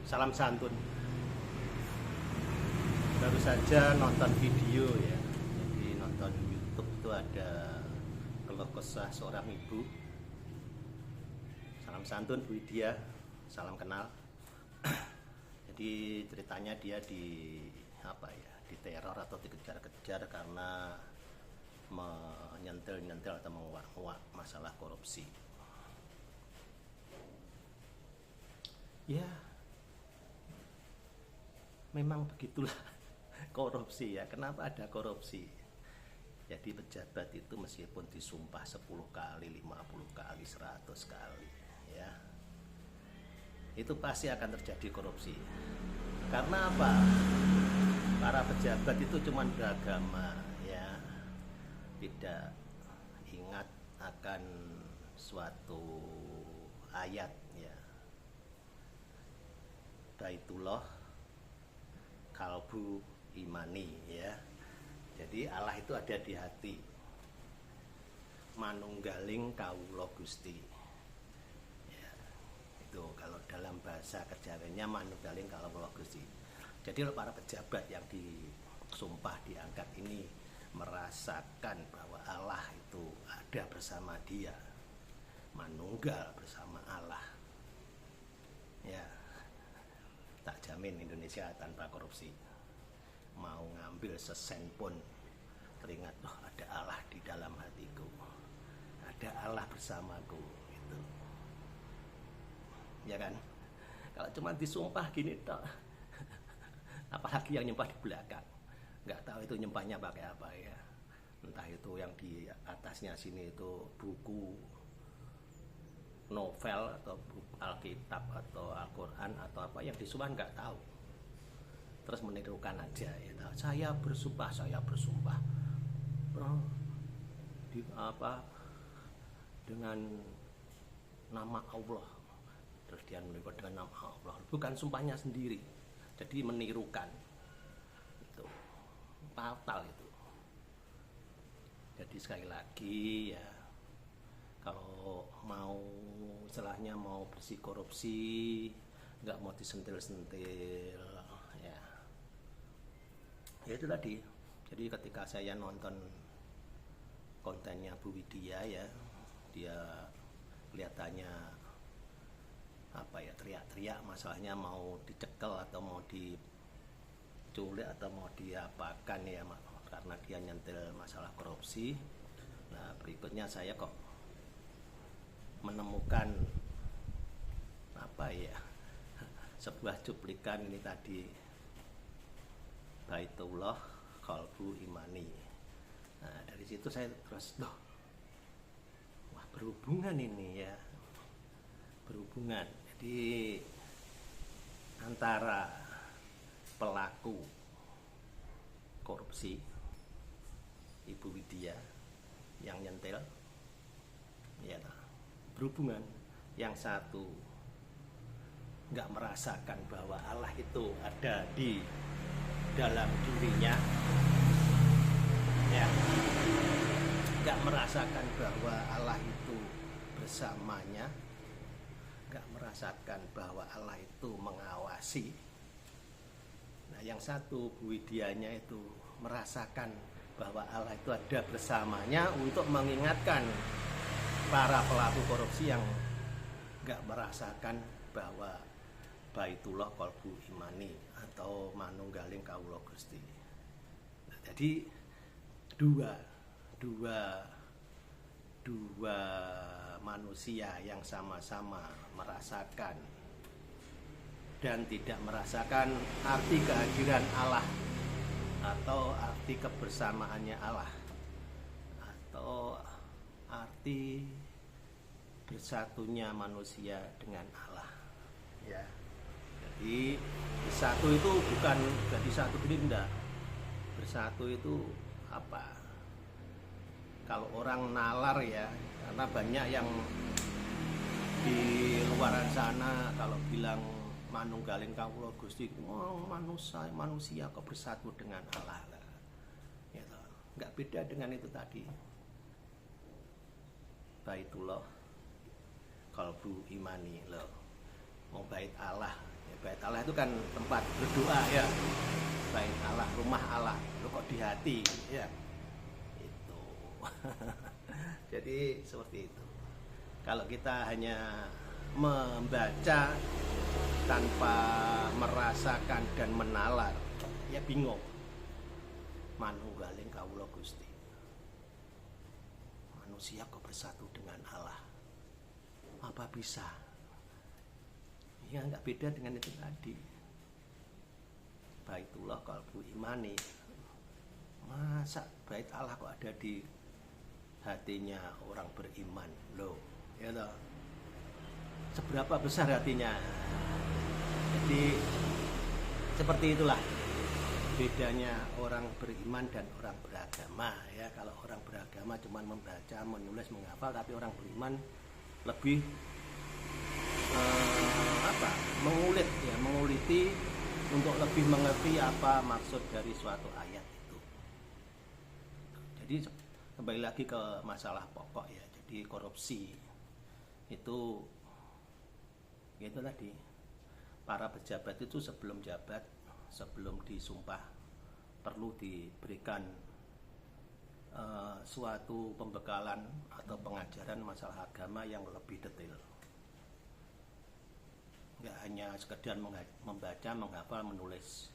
Salam santun. Baru saja nonton video ya. Jadi nonton YouTube itu ada keluh kesah seorang ibu. Salam santun Bu Widya, salam kenal. Jadi ceritanya dia diteror atau dikejar-kejar karena menyentil-nyentil atau menguak-nguak masalah korupsi. Ya, memang begitulah korupsi ya. Kenapa ada korupsi? Jadi pejabat itu meskipun disumpah 10 kali, 50 kali, 100 kali ya, itu pasti akan terjadi korupsi. Karena apa? Para pejabat itu cuma beragama ya, tidak ingat akan suatu ayat ya, Baitullah kalbu imani ya. Jadi Allah itu ada di hati. Manunggaling kawula Gusti. Ya, itu kalau dalam bahasa kejawennya manunggaling kawula Gusti. Jadi para pejabat yang disumpah diangkat ini merasakan bahwa Allah itu ada bersama dia. Manunggal bersama Allah. Ya. Tak jamin Indonesia tanpa korupsi. Mau ngambil sesen pun teringat, oh ada Allah di dalam hatiku, ada Allah bersamaku gitu. Ya kan? Kalau cuma disumpah gini toh, apalagi yang nyembah di belakang, nggak tahu itu nyembahnya pakai apa ya. Entah itu yang di atasnya sini itu buku, novel atau Alkitab atau Al-Quran atau apa yang disumpah nggak tahu. Terus menirukan aja ya. Saya bersumpah dengan nama Allah. Terus dia menirukan dengan nama Allah, bukan sumpahnya sendiri. Jadi menirukan. Itu fatal itu. Jadi sekali lagi ya, kalau mau istilahnya mau bersih korupsi, nggak mau disentil-sentil ya. Ya itu tadi. Jadi ketika saya nonton kontennya Bu Widya ya, dia kelihatannya teriak-teriak masalahnya mau dicekel atau mau diculik atau mau diapakan ya, karena dia nyentil masalah korupsi. Nah berikutnya saya kok menemukan sebuah cuplikan ini tadi, Baitullah kalbu imani. Nah dari situ saya terus wah berhubungan ini ya, berhubungan. Jadi antara pelaku korupsi Ibu Widya yang nyentil ya, berhubungan. Yang satu nggak merasakan bahwa Allah itu ada di dalam dirinya ya, nggak merasakan bahwa Allah itu bersamanya, nggak merasakan bahwa Allah itu mengawasi. Nah yang satu Bu Widyanya itu merasakan bahwa Allah itu ada bersamanya untuk mengingatkan para pelaku korupsi yang nggak merasakan bahwa Baitullah kalbu imani atau manunggaling kawula Gusti. Nah, jadi dua manusia yang sama-sama merasakan dan tidak merasakan arti kehadiran Allah atau arti kebersamaannya Allah atau arti bersatunya manusia dengan Allah ya. Jadi bersatu itu bukan jadi satu gerinda. Bersatu itu apa? Kalau orang nalar ya, karena banyak yang di luaran sana kalau bilang manunggaling kawula Gusti, oh, manusia kok bersatu dengan Allah lah. Ya, nggak beda dengan itu tadi. Baitullah kalbu imani loh, mau bait Allah ya, Bait Allah itu kan tempat berdoa ya. Bait Allah, rumah Allah. Lu kok di hati ya. Itu. Jadi seperti itu. Kalau kita hanya membaca tanpa merasakan dan menalar, ya bingung. Manunggaling kawula Gusti. Manusia kok bersatu dengan Allah? Apa bisa? Ya nggak beda dengan itu tadi. Baitullah qalbu imani. Masa bait Allah kok ada di hatinya orang beriman? Loh, ya toh. Seberapa besar hatinya? Jadi seperti itulah bedanya orang beriman dan orang beragama ya. Kalau orang beragama cuma membaca, menulis, menghafal, tapi orang beriman lebih mengulik ya, menguliti untuk lebih mengerti apa maksud dari suatu ayat itu. Jadi kembali lagi ke masalah pokok ya. Jadi korupsi itu tadi, para pejabat itu sebelum jabat, sebelum disumpah, perlu diberikan suatu pembekalan atau pengajaran masalah agama yang lebih detail. Nggak hanya sekedar membaca, menghafal, menulis,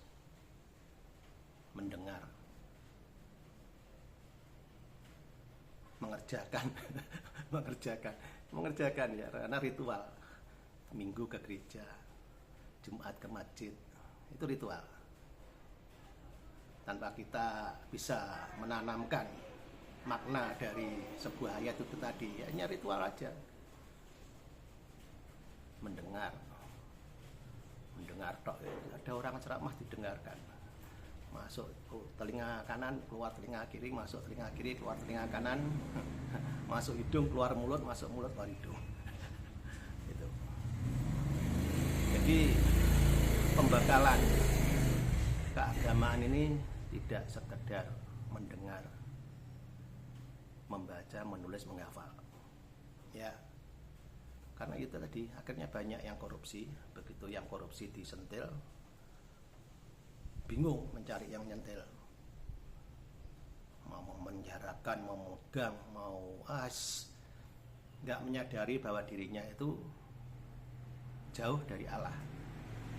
mendengar, mengerjakan ya, karena ritual. Minggu ke gereja, Jumat ke masjid, itu ritual. Tanpa kita bisa menanamkan makna dari sebuah ayat itu tadi, ya hanya ritual aja. Mendengar tok, ada orang ceramah didengarkan. Masuk telinga kanan, keluar telinga kiri, masuk telinga kiri, keluar telinga kanan. Masuk hidung, keluar mulut, masuk mulut, keluar hidung. Itu. Jadi pembekalan keagamaan ini tidak sekedar mendengar, membaca, menulis, menghafal. Ya. Karena itu tadi akhirnya banyak yang korupsi. Begitu yang korupsi disentil, bingung mencari yang nyentil. Mau memenjarakan, mau memegang, mau nggak menyadari bahwa dirinya itu jauh dari Allah.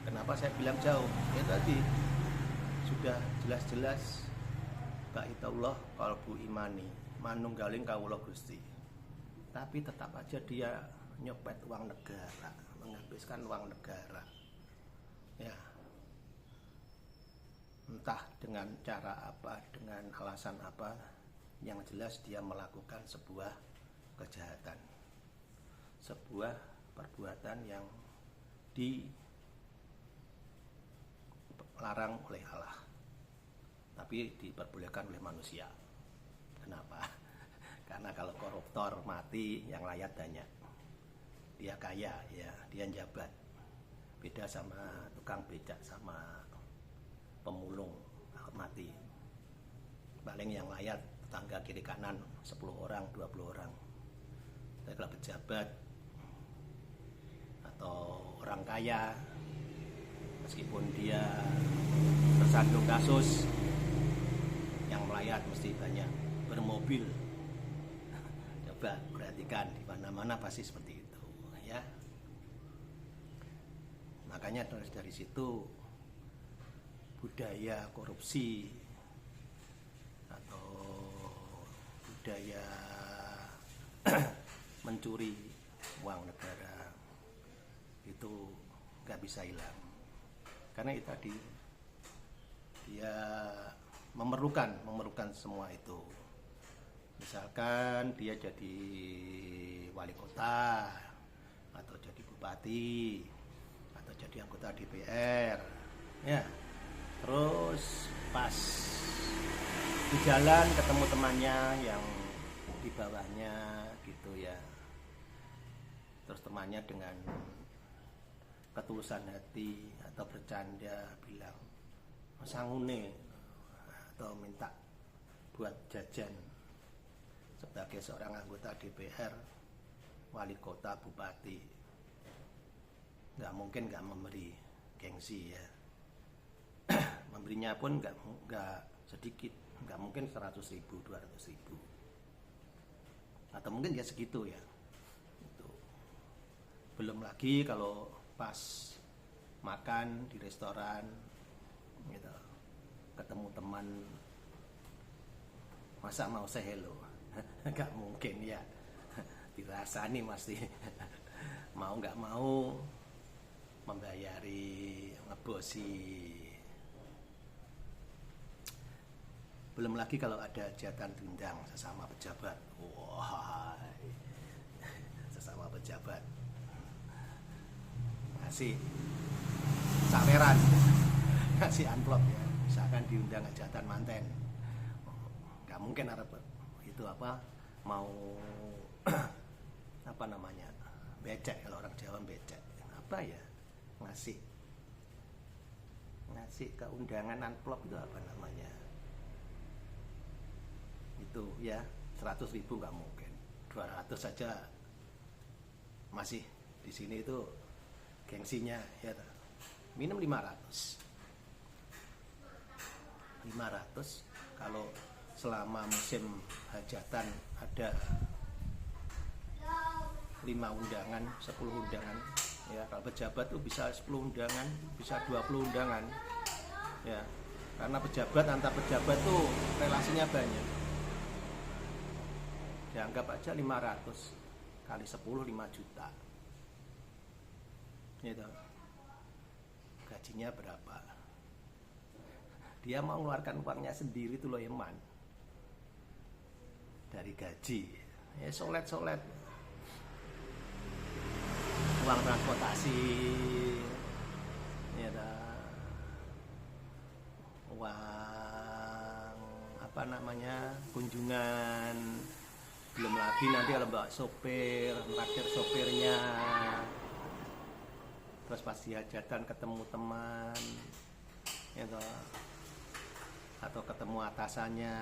Kenapa saya bilang jauh? Ya tadi sudah jelas-jelas baitullah qalbu imani, manunggaling kawula Gusti. Tapi tetap aja dia nyopet uang negara, menghabiskan uang negara. Ya. Entah dengan cara apa, dengan alasan apa, yang jelas dia melakukan sebuah kejahatan. Sebuah perbuatan yang dilarang oleh Allah, tapi diperbolehkan oleh manusia. Kenapa? Karena kalau koruptor mati, yang layak banyak. Dia kaya, ya, dia jabat. Beda sama tukang becak sama pemulung mati. Paling yang layak tetangga kiri kanan 10 orang, 20 orang. Tapi kalau pejabat atau orang kaya, meskipun dia tersandung kasus, yang melayat mesti banyak, bermobil. Coba perhatikan, di mana-mana pasti seperti itu ya. Makanya dari situ budaya korupsi atau budaya mencuri uang negara itu nggak bisa hilang. Karena itu tadi dia memerlukan semua itu. Misalkan dia jadi wali kota atau jadi bupati atau jadi anggota DPR ya. Terus pas di jalan ketemu temannya yang di bawahnya gitu ya. Terus temannya dengan ketulusan hati atau bercanda bilang sangune atau minta buat jajan sebagai seorang anggota DPR, wali kota, bupati, nggak mungkin nggak memberi gengsi ya. Memberinya pun nggak sedikit, nggak mungkin 100.000, 200.000, atau mungkin ya segitu ya. Itu belum lagi kalau pas makan di restoran gitu, ketemu teman, masa mau say hello? Nggak mungkin ya, dirasani pasti. Mau nggak mau membayari, ngebosi. Belum lagi kalau ada hajatan diundang sesama pejabat. Wah, sesama pejabat ngasih saweran, ngasih amplop ya. Misalkan diundang hajatan manten, nggak mungkin harap itu apa mau apa namanya, becek, kalau orang Jawa becek. Apa ya, ngasih keundangan amplop itu apa namanya? Itu ya 100.000 nggak mungkin, 200 saja masih di sini itu gengsinya ya. Minimum 500 kalau selama musim hajatan ada 5 undangan, 10 undangan ya. Kalau pejabat tuh bisa 10 undangan, bisa 20 undangan ya, karena pejabat antar pejabat tuh relasinya banyak. Dianggap aja 500 kali 10 5 juta gitu. Gajinya berapa? Dia mau mengeluarkan uangnya sendiri tuh loh Eman, dari gaji ya, solet uang transportasi ya, uang apa namanya, kunjungan. Belum lagi nanti kalau bawa sopir, traktir sopirnya. Terus pasti hajatan ketemu teman gitu, atau ketemu atasannya.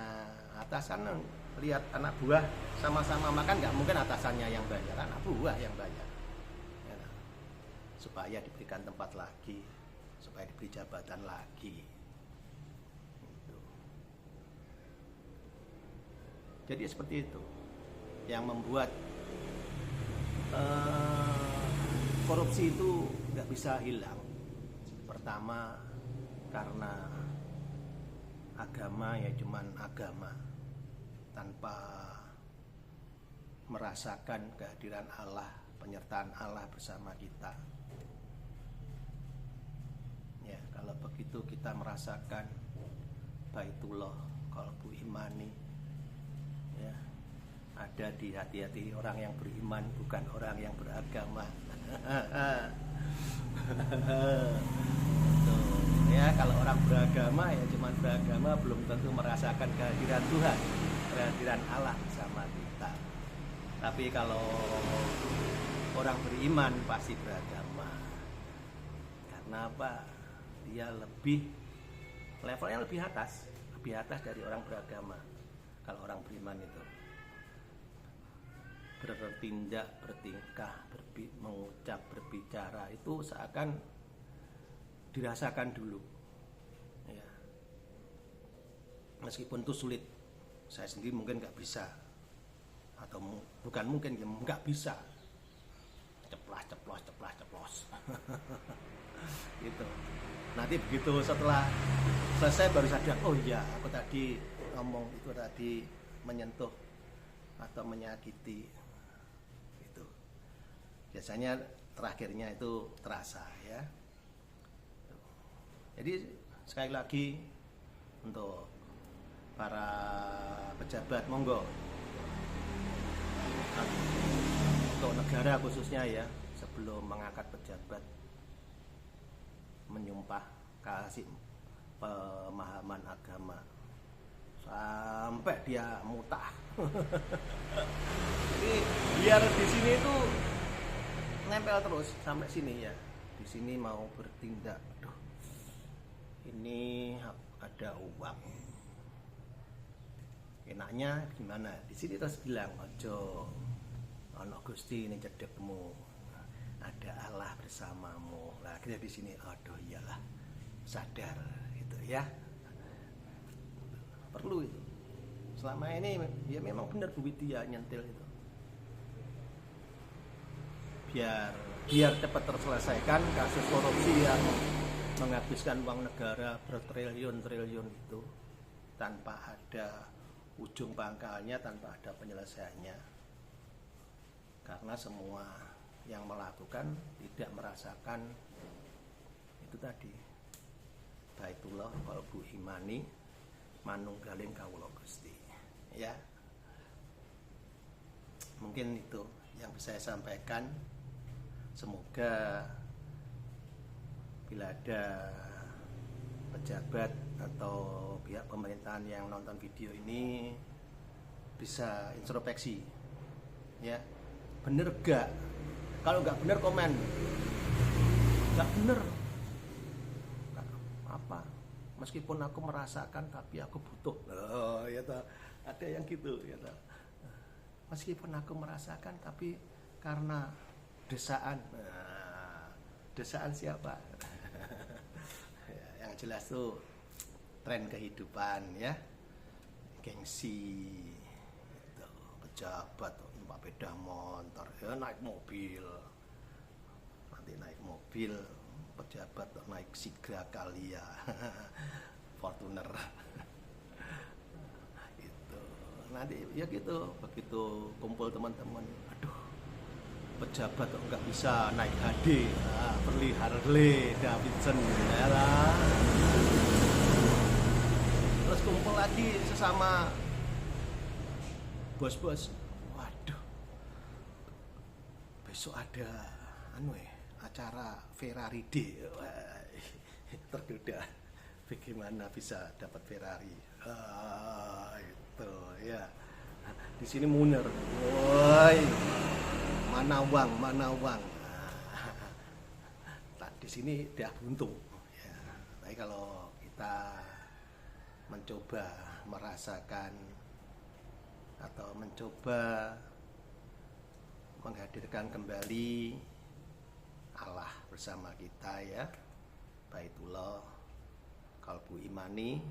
Atasan lihat anak buah sama-sama makan, nggak mungkin atasannya yang bayar, anak buah yang bayar ya, supaya diberikan tempat lagi, supaya diberi jabatan lagi gitu. Jadi seperti itu yang membuat korupsi itu nggak bisa hilang. Pertama karena agama ya cuman agama, tanpa merasakan kehadiran Allah, penyertaan Allah bersama kita. Ya, kalau begitu kita merasakan Baitullah qalbu imani ya, ada di hati-hati orang yang beriman, bukan orang yang beragama. Tuh, ya, kalau orang beragama ya cuman beragama, belum tentu merasakan kehadiran Tuhan, kehadiran Allah sama kita. Tapi kalau orang beriman pasti beragama. Karena apa? Dia levelnya lebih atas dari orang beragama. Kalau orang beriman itu bertindak, bertingkah, mengucap, berbicara itu seakan dirasakan dulu ya. Meskipun itu sulit, saya sendiri mungkin nggak bisa, atau bukan mungkin, nggak bisa ceplos gitu. Nanti begitu setelah selesai baru sadar, oh iya aku tadi ngomong itu tadi menyentuh atau menyakiti itu. Biasanya terakhirnya itu terasa ya. Jadi sekali lagi untuk para pejabat, monggo, untuk negara khususnya ya, sebelum mengangkat pejabat, menyumpah kasih pemahaman agama sampai dia mutah. Jadi biar di sini itu nempel terus sampai sini ya. Di sini mau bertindak, aduh, ini ada uang, enaknya gimana? Di sini terus bilang, ojo, ono Gusti ini cedekmu. ada Allah bersamamu. Lah kita di sini, aduh iyalah, sadar gitu ya. Perlu itu. Selama ini ya memang benar Bu Widya nyentil itu. Biar cepat terselesaikan kasus korupsi yang menghabiskan uang negara bertriliun-triliun itu tanpa ada ujung pangkalnya, tanpa ada penyelesaiannya. Karena semua yang melakukan tidak merasakan itu tadi, baitullah qalbu imani manunggaling kawula Gusti. Ya, mungkin itu yang bisa saya sampaikan. Semoga bila ada pejabat atau pihak pemerintahan yang nonton video ini bisa introspeksi, ya, bener gak? Kalau nggak bener komen, nggak bener, nggak apa, meskipun aku merasakan tapi aku butuh. Oh ya toh, ada yang gitu ya toh. Meskipun aku merasakan tapi karena desaan. Nah, desaan siapa? Yang jelas tuh tren kehidupan ya, gengsi itu, pejabat numpak sepeda motor ya, naik mobil, nanti naik mobil pejabat naik Sigra Kalia Fortuner itu nanti ya gitu. Begitu kumpul teman-teman, aduh pejabat kok nggak bisa naik HD, beli Harley Davidson ya lah. Terus kumpul lagi sesama bos-bos, waduh besok ada acara Ferrari Day. Tergoda, bagaimana bisa dapat Ferrari? Itu ya. Di sini Muner, woi, mana uang? Nah, di sini dia buntung. Ya, tapi kalau kita mencoba merasakan atau mencoba menghadirkan kembali Allah bersama kita ya, baitullah qalbu imani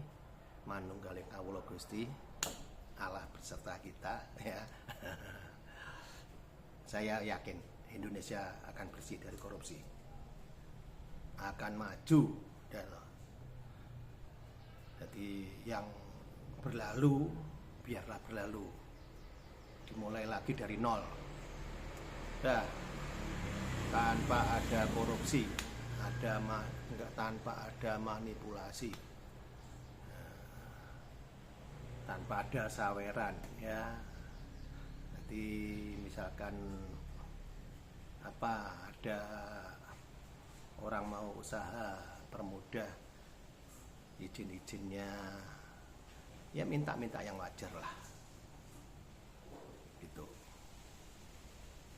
manunggaling kawula Gusti, Allah beserta kita ya. Saya yakin Indonesia akan bersih dari korupsi, akan maju ya. Jadi yang berlalu biarlah berlalu, dimulai lagi dari nol. Dah, tanpa ada korupsi, tanpa ada manipulasi, tanpa ada saweran ya. Jadi misalkan ada orang mau usaha, permudah izin-izinnya ya, minta yang wajar lah gitu.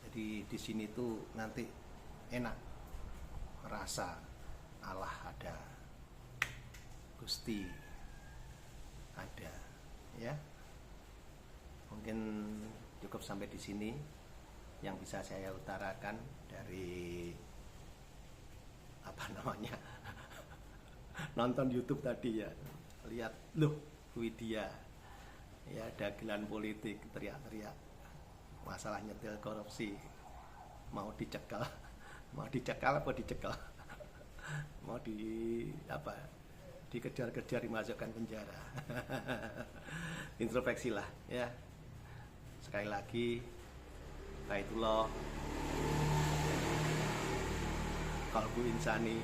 Jadi di sini tuh nanti enak, rasa Allah ada, Gusti ada ya. Mungkin cukup sampai di sini yang bisa saya utarakan dari nonton YouTube tadi ya. Lihat loh Widya ya, dagelan politik, teriak-teriak masalah nyetil korupsi, mau dicekal apa dicekal, mau dikejar-kejar, dimasukkan penjara. Introspeksi lah ya. Sekali lagi, baitullah qalbu insani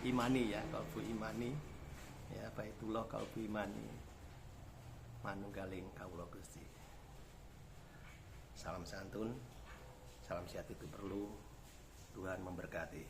imani ya, qalbu imani ya, baitullah qalbu imani manunggaling kawula Gusti. Salam santun, salam sehat itu perlu. Tuhan memberkati.